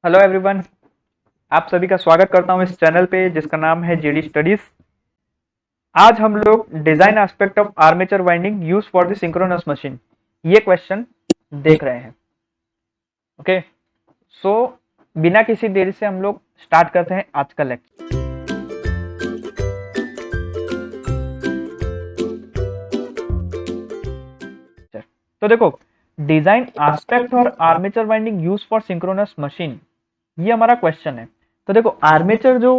Hello everyone. आप सभी का स्वागत करता हूं इस चैनल पे जिसका नाम है जेडी स्टडीज। आज हम लोग design aspect of armature winding use for the synchronous machine ये क्वेश्चन देख रहे हैं। ओके, सो बिना किसी देरी से हम लोग स्टार्ट करते हैं आज का लेक्चर। तो देखो, डिजाइन एस्पेक्ट और armature winding use for synchronous machine, ये हमारा क्वेश्चन है। तो देखो, आर्मेचर जो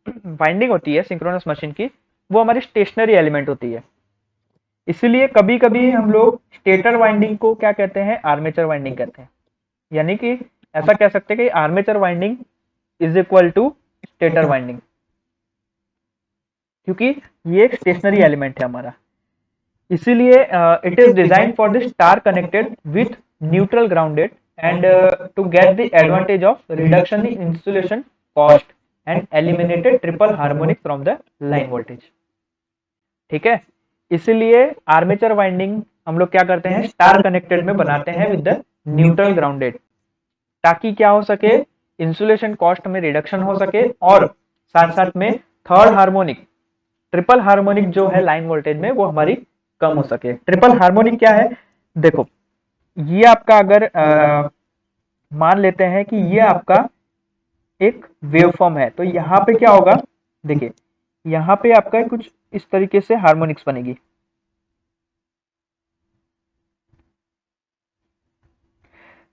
वाइंडिंग होती है सिंक्रोनस मशीन की, वो हमारी स्टेशनरी एलिमेंट होती है। इसीलिए कभी कभी हम लोग स्टेटर वाइंडिंग को क्या कहते हैं, आर्मेचर वाइंडिंग कहते हैं। यानी कि ऐसा कह सकते हैं कि armature winding is equal to stator winding, क्योंकि ये एक स्टेशनरी एलिमेंट है हमारा। इसीलिए it is design for the star connected with neutral grounded and to get the advantage of reduction in insulation cost and eliminated triple harmonic from the line voltage. ठीक है, इसीलिए armature winding हम लोग क्या करते हैं, स्टार कनेक्टेड में बनाते हैं विद द न्यूट्रल ग्राउंडेड, ताकि क्या हो सके, इंसुलेशन कॉस्ट में रिडक्शन हो सके और साथ साथ में थर्ड हार्मोनिक, ट्रिपल हार्मोनिक जो है लाइन वोल्टेज में, वो हमारी कम हो सके। ट्रिपल हार्मोनिक क्या है, देखो ये आपका अगर मान लेते हैं कि ये आपका एक वेवफॉर्म है, तो यहाँ पे क्या होगा, देखिए यहाँ पे आपका कुछ इस तरीके से हार्मोनिक्स बनेगी।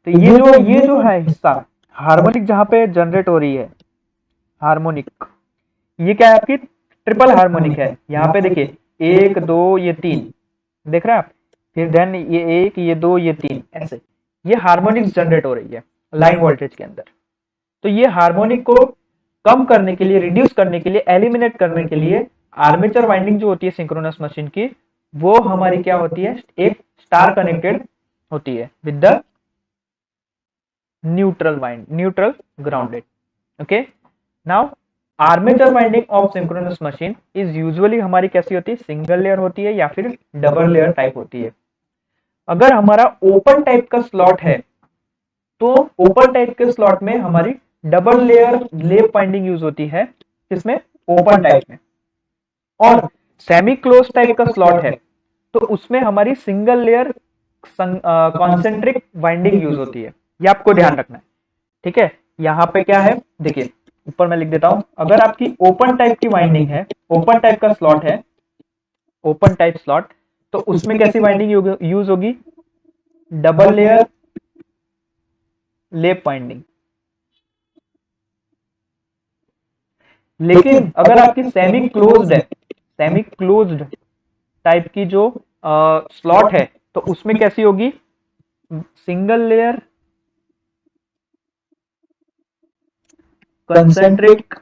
तो ये जो है हिस्सा हार्मोनिक जहां पे जनरेट हो रही है, हार्मोनिक, ये क्या है, आपकी ट्रिपल हार्मोनिक है। यहाँ पे देखिए 1 2 ये 3, देख रहे हैं आप, फिर देन ये 1 ये 2 ये 3, ऐसे ये हार्मोनिक्स जनरेट हो रही है लाइन वोल्टेज के अंदर। तो ये हार्मोनिक को कम करने के लिए, रिड्यूस करने के लिए, एलिमिनेट करने के लिए आर्मेचर वाइंडिंग जो होती है सिंक्रोनस मशीन की, वो हमारी क्या होती है, एक स्टार कनेक्टेड होती है with the neutral grounded. Okay, now armature winding of synchronous machine is usually हमारी कैसी होती है, सिंगल लेयर होती है या फिर डबल लेयर टाइप होती है। अगर हमारा ओपन टाइप का स्लॉट है, तो ओपन टाइप के स्लॉट में हमारी double layer lap winding use होती है, इसमें ओपन टाइप में। और सेमी क्लोज टाइप का स्लॉट है, तो उसमें हमारी single layer concentric winding use होती है। ये आपको ध्यान रखना है। ठीक है, यहाँ पे क्या है, देखिए ऊपर मैं लिख देता हूं, अगर आपकी ओपन टाइप की वाइंडिंग है, ओपन टाइप का स्लॉट है, ओपन टाइप स्लॉट, तो उसमें कैसी वाइंडिंग यूज होगी, डबल लेयर लेप वाइंडिंग। लेकिन अगर आपकी सेमी क्लोज्ड है, सेमी क्लोज्ड टाइप की जो स्लॉट है, तो उसमें कैसी होगी, सिंगल लेयर कंसेंट्रिक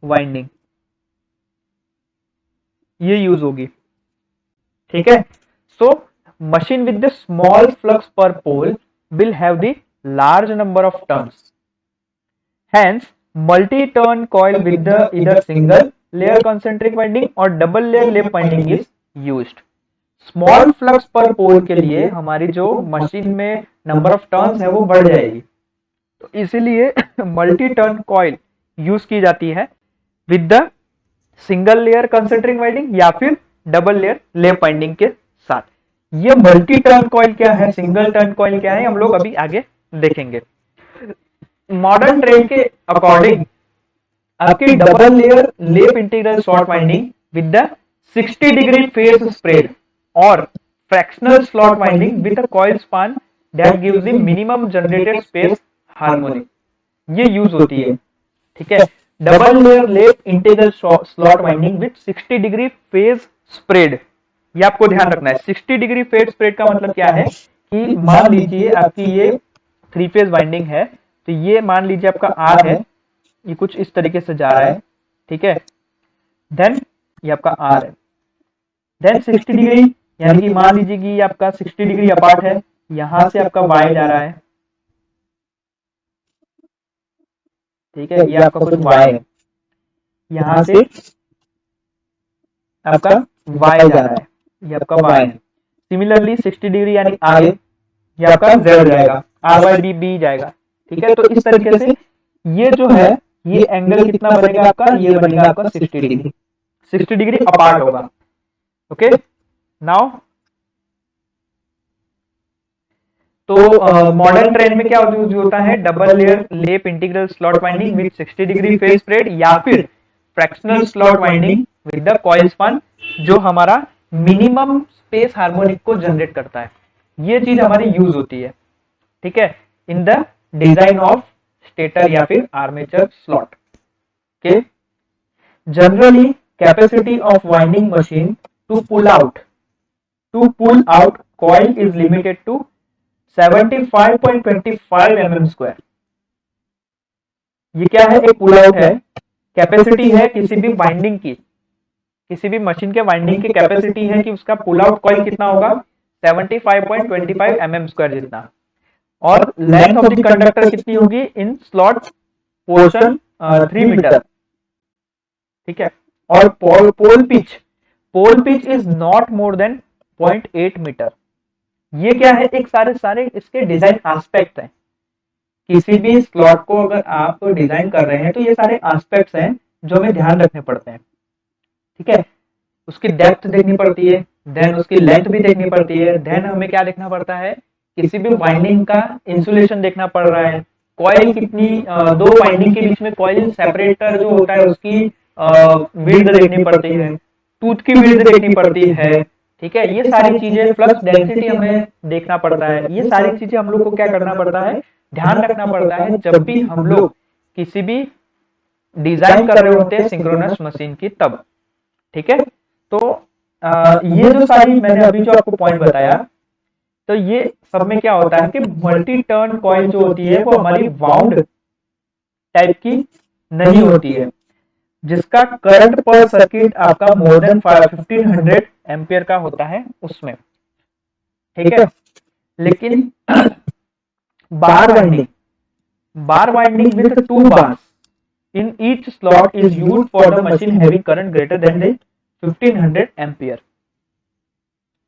वाइंडिंग, ये यूज होगी। ठीक है, so machine with the small flux per pole will have the large number of turns, hence multi-turn coil with the either single layer concentric winding और double layer lap winding is used। Small flux per पोल के लिए हमारी जो machine में number of turns है वो बढ़ जाएगी, तो इसीलिए मल्टी टर्न कॉइल यूज की जाती है with the single layer concentric winding या फिर डबल लेयर लेप वाइंडिंग के साथ। ये मल्टी टर्न कॉइल क्या है, सिंगल टर्न कॉइल क्या है, हम लोग अभी आगे देखेंगे। मॉडर्न ट्रेंड के अकॉर्डिंग आपकी double layer lap integral short winding with the 60 degree phase spread और fractional slot winding with a coil span that gives the minimum generated space harmonic, ये यूज होती है। ठीक है, double layer lap integral slot winding with 60 degree phase spread, ये आपको ध्यान रखना है। 60 डिग्री फेज स्प्रेड का मतलब क्या है कि मान लीजिए आपकी ये 3 फेज वाइंडिंग है, तो ये मान लीजिए आपका आर है, ये कुछ इस तरीके से जा रहा है। ठीक है, देन ये आपका आर है, देन 60 डिग्री, यानी कि मान लीजिए कि ये आपका 60 डिग्री अपार्ट है, यहां से आपका वाई जा रहा है। ठीक है, ये आपका कुछ वाई है, यहां से आपका वाई जा रहा है, ये आपका वाई है। सिमिलरली 60 डिग्री यानी आगे, ये आपका जेड जाएगा, आर वाई बी बी जाएगा। ठीक है, तो इस तरीके से ये जो है ये एंगल कितना बनेगा आपका, ये बनेगा आपका 60 डिग्री, 60 डिग्री अपार्ट होगा। ओके, नाउ तो मॉडर्न ट्रेन में क्या यूज होता है, double layer lap integral slot winding with 60 degree phase spread, या फिर fractional slot winding with the coil span, जो हमारा मिनिमम स्पेस हार्मोनिक को जनरेट करता है। ये चीज हमारी यूज होती है, ठीक है, in the design of stator या फिर आर्मेचर स्लॉट के। Generally capacity of winding machine to pull out coil is limited to 75.25 mm square. ये क्या है, एक पुल आउट है, कैपेसिटी है किसी भी वाइंडिंग की, किसी भी मशीन के वाइंडिंग की कैपेसिटी है कि उसका पुल आउट कॉइल कितना होगा, 75.25 mm स्क्वायर जितना, और लेंथ ऑफ द कंडक्टर कितनी होगी इन स्लॉट पोर्शन 3 मीटर, ठीक है, और pole pitch is not more than 0.8 metre. ये क्या है, एक सारे इसके डिजाइन एस्पेक्ट हैं। किसी भी स्लॉट को अगर आप डिजाइन कर रहे हैं तो ये सारे एस्पेक्ट्स हैं जो हमें ध्यान रखने पड़ते हैं, ठीक है। उसकी डेप्थ देखनी पड़ती है, देन उसकी लेंथ भी देखनी पड़ती है, देन हमें क्या देखना पड़ता है, किसी भी वाइंडिंग का इंसुलेशन देखना पड़ रहा है, कॉइल कितनी, दो वाइंडिंग के बीच में कॉइल सेपरेटर जो होता है उसकी विड्थ देखनी पड़ती है, टूथ की विड्थ देखनी पड़ती है, ठीक है। ये सारी चीजें, फ्लक्स डेंसिटी हमें देखना पड़ता है, ये सारी चीजें हम लोग को क्या करना पड़ता है, ध्यान रखना पड़ता है जब भी हम लोग किसी भी डिजाइन कर रहे होते हैं सिंक्रोनस मशीन की तब, ठीक है। तो ये जो सारी मैंने अभी जो आपको पॉइंट बताया, तो ये सब में क्या होता है कि मल्टी टर्न कॉइल जो होती है वो हमारी वाउंड टाइप की नहीं होती है, जिसका करंट पर सर्किट आपका मोर देन 1500 एम्पियर का होता है उसमें, ठीक है। लेकिन bar winding with 2 bars in each slot is used for the machine having current greater than the 1500 ampere,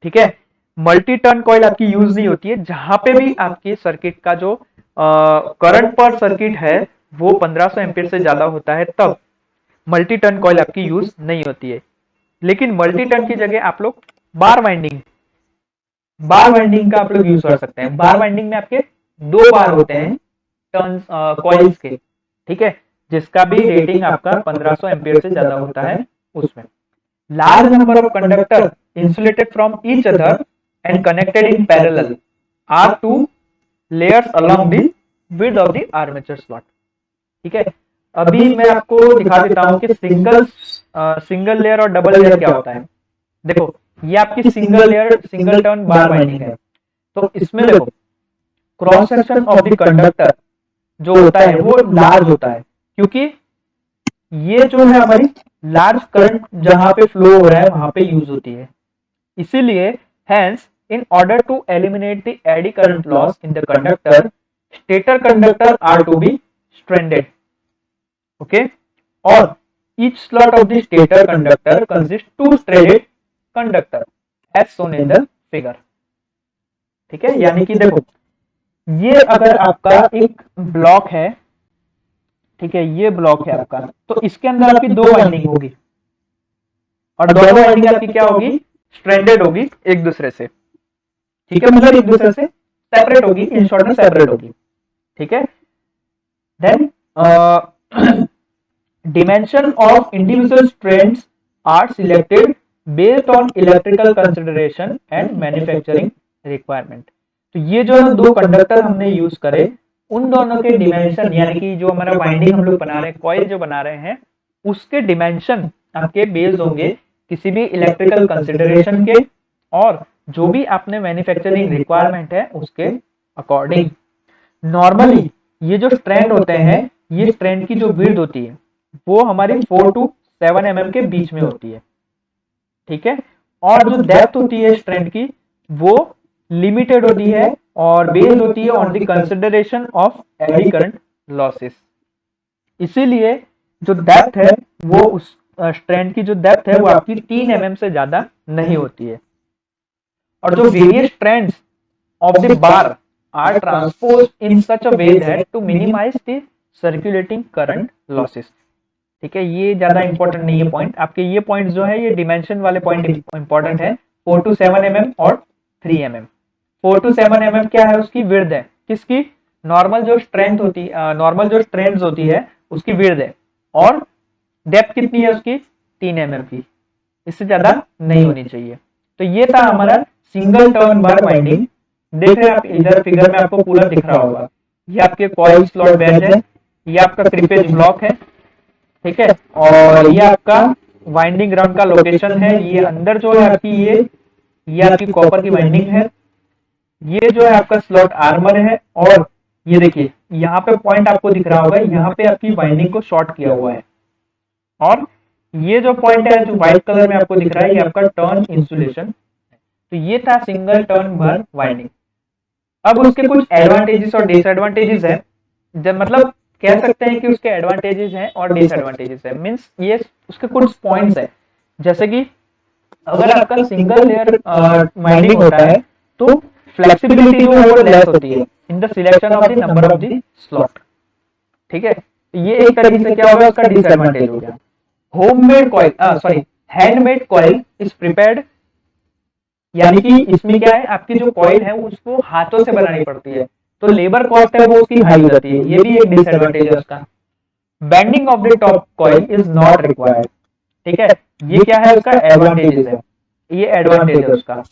ठीक है। मल्टी टर्न कॉइल आपकी यूज नहीं होती है, जहां पे भी आपकी सर्किट का जो करंट पर सर्किट है वो 1500 एम्पियर से ज्यादा होता है, तब मल्टी टर्न कॉइल आपकी यूज नहीं होती है। लेकिन मल्टी टर्न की जगह आप लोग बार वाइंडिंग का आप लोग यूज कर सकते हैं। बार वाइंडिंग में आपके 2 बार होते हैं टर्न कॉइल्स के, ठीक है, जिसका भी रेटिंग आपका 1500 एम्पियर से ज्यादा होता है उसमें। Large number of conductor insulated from each other and connected in parallel are 2 layers along the width of the armature slot, ठीक है। अभी मैं आपको दिखा देता हूं कि सिंगल लेयर और डबल लेयर क्या होता है। देखो, ये आपकी single layer single turn bar winding है, तो इसमें देखो cross section of the conductor जो होता है वो लार्ज होता है, क्योंकि ये जो है हमारी लार्ज करंट जहां पे फ्लो हो रहा है वहां पे यूज होती है। इसीलिए hence in order to eliminate the eddy current loss in the conductor, stator conductor are to be stranded, okay, और each slot of the stator conductor consists 2 threaded conductor as shown in the figure, ठीक है। यानी कि देखो, ये अगर आपका एक ब्लॉक है, ठीक है, ये ब्लॉक है आपका, तो इसके अंदर आपकी 2 वाइंडिंग होगी और दोनों वाइंडिंग आपकी क्या होगी, स्ट्रैंडेड होगी एक दूसरे से, ठीक है, मतलब एक दूसरे से सेपरेट होगी, इन शॉर्ट में सेपरेट होगी, ठीक है। Then dimension of individual strands are selected based on electrical consideration and manufacturing requirement। तो ये जो 2 कंडक्टर हमने यूज करे, उन दोनों के डिमेंशन, यानी कि जो हमारा वाइंडिंग हम लोग बना रहे हैं, कॉइल जो बना रहे हैं, उसके डिमेंशन आपके बेस्ड होंगे किसी भी इलेक्ट्रिकल कंसिडरेशन के, और जो भी आपने मैन्युफैक्चरिंग रिक्वायरमेंट है उसके अकॉर्डिंग। नॉर्मली ये जो स्ट्रैंड होते हैं, ये स्ट्रैंड की जो विड्थ होती है वो हमारी 4 to 7 mm के बीच में होती है, ठीक है, और जो डेप्थ होती है स्ट्रैंड की वो लिमिटेड होती है और बेस्ड होती है on the consideration of eddy current losses. इसीलिए जो डेप्थ है वो उस स्ट्रैंड की जो डेप्थ है वो आपकी 3 mm से ज्यादा नहीं होती है। और जो various strands of the bar are transposed in such a way that to minimize the circulating current losses। ठीक है, ये ज्यादा इंपॉर्टेंट नहीं है पॉइंट, आपके ये पॉइंट जो है ये डिमेंशन वाले पॉइंट इंपॉर्टेंट है। 4 to 7 mm और 3 mm। 4 to 7 mm क्या है, उसकी विड्थ है, किसकी, नॉर्मल जो स्ट्रेंथ होती है, नॉर्मल जो स्ट्रेंथ होती है उसकी विड्थ है, और डेप्थ कितनी है उसकी, 3 mm की, इससे ज्यादा नहीं होनी चाहिए। तो ये था हमारा सिंगल टर्न बार वाइंडिंग। देख रहे हैं आप इधर फिगर में आपको पूरा दिख रहा होगा, ये आपके कॉइल स्लॉट बैच है, ये आपका क्रीपेज ब्लॉक है, ठीक है, और ये आपका वाइंडिंग ग्राउंड का लोकेशन है। ये अंदर जो है आपकी ये आपकी कॉपर की वाइंडिंग है, ये जो है आपका स्लॉट आर्मर है, और ये देखिए यहाँ पे पॉइंट आपको दिख रहा होगा, यहाँ पे आपकी वाइंडिंग को शॉर्ट किया हुआ है, और ये जो पॉइंट है जो व्हाइट कलर में आपको दिख रहा है ये आपका टर्न इंसुलेशन। तो ये था सिंगल टर्न बार वाइंडिंग। अब उसके कुछ एडवांटेजेस और डिसएडवांटेजेस है, जब मतलब कह सकते हैं कि उसके एडवांटेजेस हैं और डिसएडवांटेजेस है, मींस ये उसके कुछ पॉइंट्स है, जैसे कि अगर आपका सिंगल लेयर वाइंडिंग होता है तो फ्लेक्सिबिलिटी जो है वो लेस होती है in the selection of the number of the slot. ठीक है, ये एक तरीके से क्या होगा, उसका डिसएडवांटेज हो गया। Homemade coil sorry handmade coil is prepared, यानी कि इसमें क्या है, आपकी जो कॉइल है उसको हाथों से बनानी पड़ती है, तो लेबर कॉस्ट है वो उसकी हाई हो जाती है, ये भी एक डिसएडवांटेज है उसका। Bending of the top coil is not required. ठीक है, ये क्या है उसका एडवांटेजेस है, ये एडवांटेज है उसका।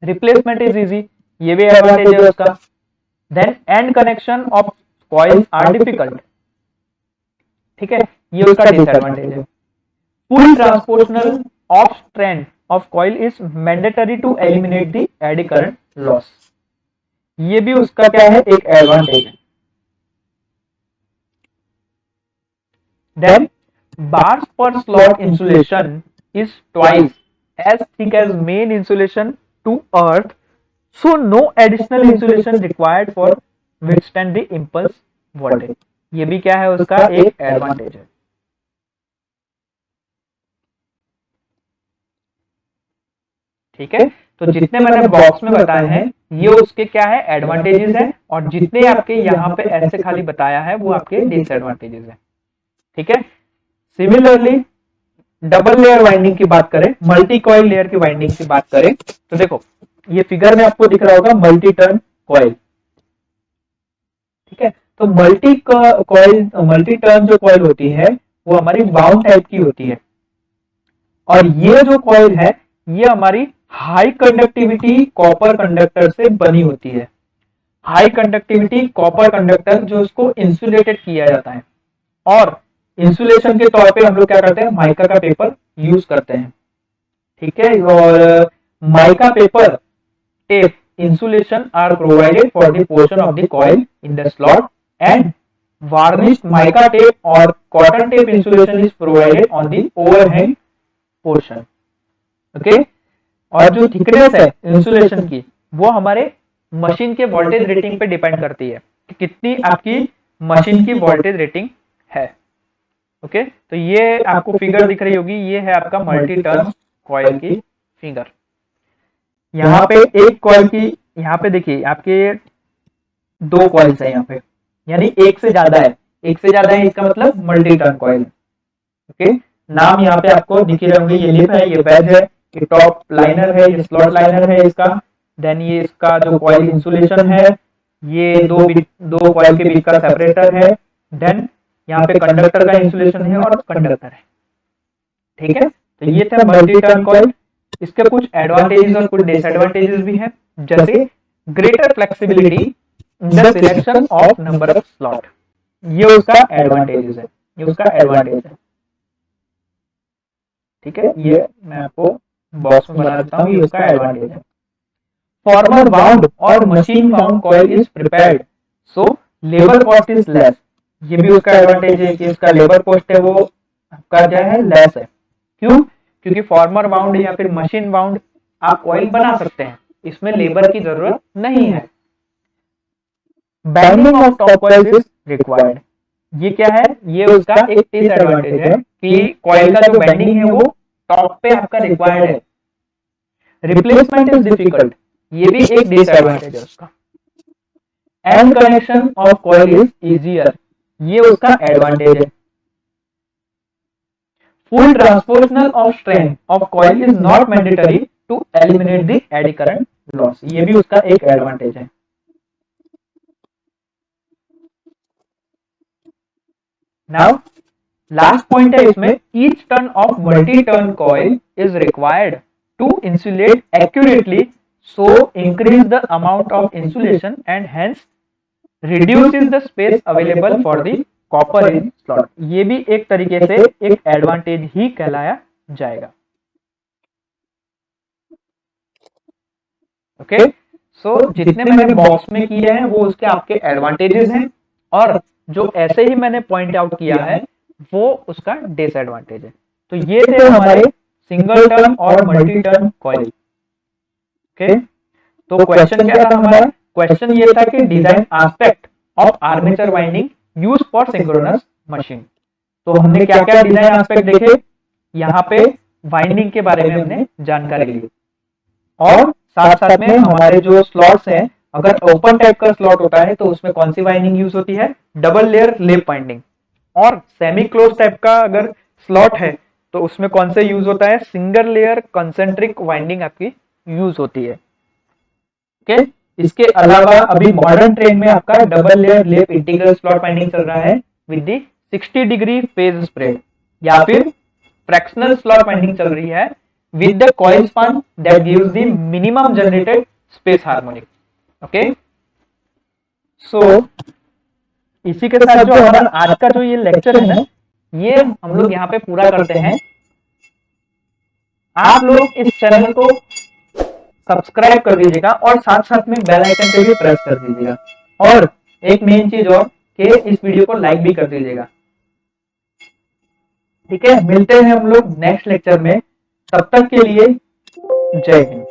रिप्लेसमेंट इज इजी, ये भी एडवांटेज है उसका। Then end connection of coils are difficult. ठीक है, ये उसका डिसएडवांटेज है। Full transpositional of strength of coil is mandatory to eliminate the eddy current loss, ये भी उसका क्या है, एक एडवांटेज है। Then bars per slot insulation is twice as thick as main insulation to earth, so no additional insulation required for withstand the impulse voltage, ये भी क्या है उसका एक एडवांटेज है। ठीक है, तो जितने मैंने बॉक्स में बताए हैं ये उसके क्या है, एडवांटेजेस है, और जितने आपके यहाँ पे ऐसे खाली बताया है वो आपके डिसएडवांटेजेस है। ठीक है, सिमिलरली डबल लेयर वाइंडिंग की बात करें, मल्टी कॉइल लेयर की वाइंडिंग की बात करें, तो देखो ये फिगर में आपको दिख रहा होगा मल्टी टर्न कॉइल। ठीक है, तो मल्टी टर्न जो कॉइल होती है वो हमारी वाउंड टाइप की होती है, और ये जो कॉइल है ये हमारी हाई कंडक्टिविटी कॉपर कंडक्टर से बनी होती है। हाई कंडक्टिविटी कॉपर कंडक्टर जो उसको इंसुलेटेड किया जाता है, और इंसुलेशन के तौर पे हम लोग क्या करते हैं, माइका का पेपर यूज करते हैं। ठीक है, और mica paper tape insulation are provided for the portion of the coil in the slot, and varnished mica tape और cotton tape insulation is provided on the overhang portion. Okay, और जो thickness है insulation की वो हमारे machine के voltage rating पे depend करती है कि कितनी आपकी मशीन की वोल्टेज रेटिंग है। ओके, तो ये आपको फिगर दिख रही होगी, ये है आपका मल्टी टर्न कॉइल की फिगर। यहाँ पे एक कॉइल की, यहाँ पे देखिए आपके दो कॉइल्स है यहाँ पे, यानी एक से ज्यादा है, एक से ज्यादा है इसका मतलब मल्टी टर्न कॉइल। ओके, नाम यहाँ पे आपको दिख रहे होंगे, ये लिप है, ये वेज है, ये टॉप लाइनर है, ये स्लॉट लाइनर है इसका। देन ये इसका जो कॉइल इंसुलेशन है, ये दो कॉइल के बीच का सेपरेटर है। देन यहाँ पे कंडक्टर का इंसुलेशन है और कंडक्टर है। ठीक है, तो ये था मल्टी टर्न कॉइल। इसके कुछ एडवांटेजेस और कुछ डिसएडवांटेजेस भी हैं, जैसे greater flexibility in the selection of number of slot, ये उसका एडवांटेजेस है, ये उसका एडवांटेज है। ठीक है, ये मैं आपको बॉक्स में बना देता हूँ, ये उसका एडवांटेज है। फॉर्मर वाउंड और machine wound coil is prepared, so labour cost is less, ये भी उसका एडवांटेज है कि इसका लेबर कॉस्ट है वो आपका क्या है, लेस है। क्यों? क्योंकि फॉर्मर वाउंड या फिर मशीन वाउंड आप कॉइल बना सकते हैं, इसमें लेबर की जरूरत नहीं है। Bending of top coil is required, ये क्या है, ये उसका एक डिसएडवांटेज है कि कॉइल का जो बेंडिंग है वो टॉप पे आपका रिक्वायर्ड है। रिप्लेसमेंट इज डिफिकल्ट, ये भी एक डिसएडवांटेज है उसका। End connection of coil is easier, ये उसका एडवांटेज है। Full transpositional of strength of coil is not mandatory to eliminate the eddy current loss, ये भी उसका एक एडवांटेज है। नाउ लास्ट पॉइंट है इसमें, each turn of multi turn coil is required to insulate accurately, so increase the amount of insulation and hence reduces the space available for the copper in slot, ये भी एक तरीके से एक advantage ही कहलाया जाएगा। ओके, सो जितने मैंने बॉक्स में किए हैं वो उसके आपके एडवांटेजेस हैं, और जो ऐसे ही मैंने पॉइंट आउट किया है वो उसका डिसएडवांटेज है। तो ये थे हमारे सिंगल टर्न और मल्टी टर्न कॉइल। ओके, तो क्वेश्चन क्या था हमारा? क्वेश्चन ये था कि design aspect of armature winding used for synchronous machine. तो हमने क्या क्या डिजाइन एस्पेक्ट देखे, यहाँ पे वाइंडिंग के बारे में हमने जानकारी ली, और साथ साथ में हमारे जो स्लॉट्स हैं, अगर ओपन टाइप का स्लॉट होता है तो उसमें कौन सी वाइंडिंग यूज होती है? Double layer lap winding. और सेमी क्लोज टाइप का अगर स्लॉट है तो उसमें कौन से यूज होता है? सिंगल लेयर कंसेंट्रिक वाइंडिंग आपकी यूज होती है। ओके, इसके अलावा अभी मॉडर्न ट्रेंड में आपका double layer lap integral slot winding चल रहा है with the 60 degree phase spread, या फिर फ्रैक्शनल स्लॉट वाइंडिंग चल रही है with the coil span that gives the minimum generated space harmonic. Okay, so इसी के साथ जो हमारा आज का जो ये लेक्चर है ना, ये हम लोग यहाँ पे पूरा करते हैं। आप लोग इस चैनल को सब्सक्राइब कर दीजिएगा और साथ साथ में बेल आइकन पे भी प्रेस कर दीजिएगा, और एक मेन चीज और कि इस वीडियो को लाइक भी कर दीजिएगा। ठीक है, मिलते हैं हम लोग नेक्स्ट लेक्चर में, तब तक के लिए जय हिंद।